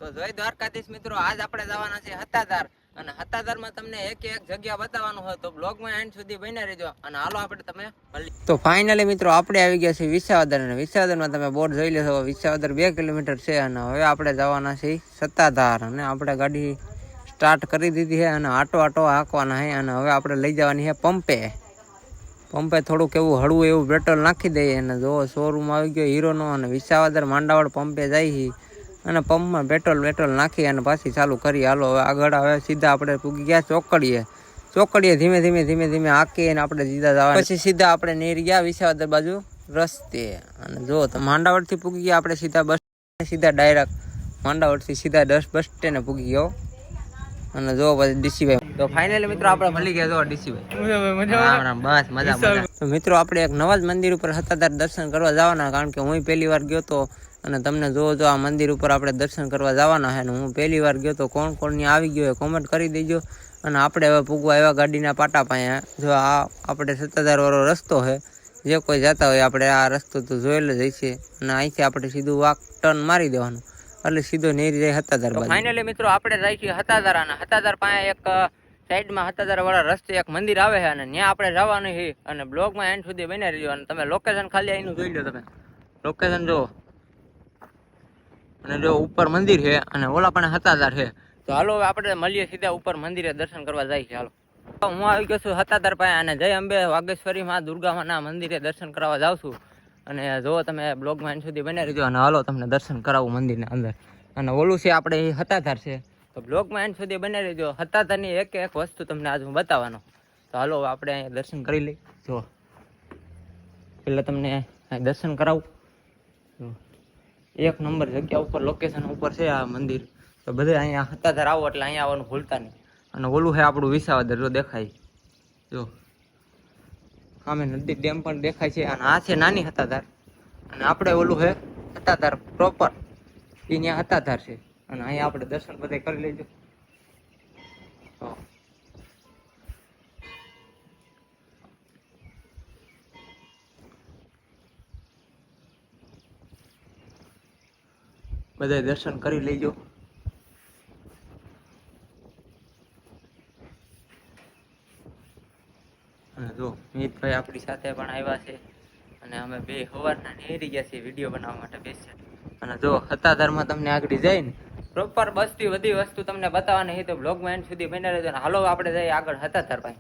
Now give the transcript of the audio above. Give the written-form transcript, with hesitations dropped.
તો જય દ્વારકાધીશ મિત્રો, આજ આપણે જવાના છે હતાધાર અને હતાધારમાં તમને એક જગ્યા બતાવવાનું હોય તો બ્લોગમાં એન્ડ સુધી બન્યા રહેજો અને હાલો આપણે તમે તો ફાઇનલી મિત્રો આપણે આવી ગયા છે વિસાવદર અને વિસાવદરમાં તમે બોર્ડ જોઈ લેશો. વિસાવદર 2 કિલોમીટર છે અને હવે આપણે જવાના છે સત્તાધાર અને આપણે ગાડી સ્ટાર્ટ કરી દીધી છે અને આટો હાંકવાના છે અને હવે આપણે લઈ જવાની છે પંપે થોડુંક એવું હળવું એવું પેટ્રોલ નાખી દઈએ અને જો શોરૂમ આવી ગયો હીરોનો અને વિસાવદર માંડાવળ પંપે જાય અને પંપમાં પેટ્રોલ નાખી અને પાછી ચાલુ કરી. હાલો હવે આગળ હવે સીધા આપણે પૂગી ગયા ચોકડીએ ધીમે હાંકી અને આપણે સીધા જવા પછી સીધા આપણે નીર ગયા વિસાવદર બાજુ રસ્તે. અને જો તો માંડાવળથી પૂગી ગયા આપણે સીધા ડાયરેક્ટ માંડાવળથી સીધા 10 બસ સ્ટેન્ડે પૂગી ગયો અને જો પછી ડીસીભાઈ તો ફાઇનલી મિત્રો આપણે મળી ગયા. જો ડીસીભાઈ બસ મજા. તો મિત્રો આપણે એક નવા જ મંદિર ઉપર હતાધાર દર્શન કરવા જવાના, કારણ કે હું પહેલી વાર ગયો તો અને તમને જો આ મંદિર ઉપર આપણે દર્શન કરવા જવાના છે. હું પહેલી વાર ગયો તો કોણ ની આવી ગયો એ કોમેન્ટ કરી દેજો. અને આપણે હવે પૂગવા એવા ગાડીના પાટા પાસે. જો આ આપણે સત્તાધાર વાળો રસ્તો છે, જે કોઈ જતા હોય આપણે આ રસ્તો તો જોયેલો જ હશે અને અહીંથી આપણે સીધું વાક ટર્ન મારી દેવાનું એટલે સીધો નેરી જાય હતાધાર. ફાઇનલી મિત્રો આપણે રાખીએ હતાધાર અને હતાધાર પાસે એક સાઈડમાં હતાધાર વાળા રસ્તે એક મંદિર આવે છે અને ત્યાં આપણે જવાનું છે અને બ્લોગમાં એન્ડ સુધી બની રહેજો. અને તમે લોકેશન ખાલી અહીંનું જોઈ લો, તમે લોકેશન જો અને જો ઉપર મંદિર છે અને ઓલા પણ હતાધાર છે. તો હાલો હવે આપણે મળીએ સીધા ઉપર મંદિરે દર્શન કરવા જાય છે. હાલો હું આવી ગયો છું હતાધાર પાસે અને જય અંબે વાગેશ્વરી માં દુર્ગામાના મંદિરે દર્શન કરવા જાઉં છું. અને જો તમે બ્લોગમાં એન્ડ સુધી બની રહેજો અને હાલો તમને દર્શન કરાવું મંદિરની અંદર. અને ઓલું છે આપણે હતાધાર છે, તો બ્લોગમાં એન્ડ સુધી બની રહેજો. હતાધારની એક વસ્તુ તમને આજ હું બતાવવાનો. તો હાલો આપણે અહીંયા દર્શન કરી લઈ. જો પેલા તમને દર્શન કરાવું. એક નંબર જગ્યા ઉપર લોકેશન ઉપર છે આ મંદિર. તો બધે અહીંયા હતાધાર આવો એટલે અહીંયા આવવાનું ભૂલતા નહીં. અને ઓલું છે આપણું વિસાવદર, જો દેખાય જો સામે નદી ડેમ પણ દેખાય છે. અને આ છે નાની હતાધાર અને આપણે ઓલું છે હતાધાર પ્રોપર, એ ત્યાં હતાધાર છે. અને અહીંયા આપણે દર્શન બધે કરી લેજો. બધા દર્શન કરી લેજો. અને જો મિતભાઈ આપણી સાથે પણ આવ્યા છે અને અમે બે સવારના નેરી ગયા છીએ વિડીયો બનાવવા માટે બેસ્યા. અને જો હતાધારમાં તમને આગળ જઈને પ્રોપર બસથી બધી વસ્તુ તમને બતાવવાની છે. તો બ્લોગમાં એન્ડ સુધી બની રહેજો. હાલો આપણે જઈએ આગળ હતાધાર પાસે.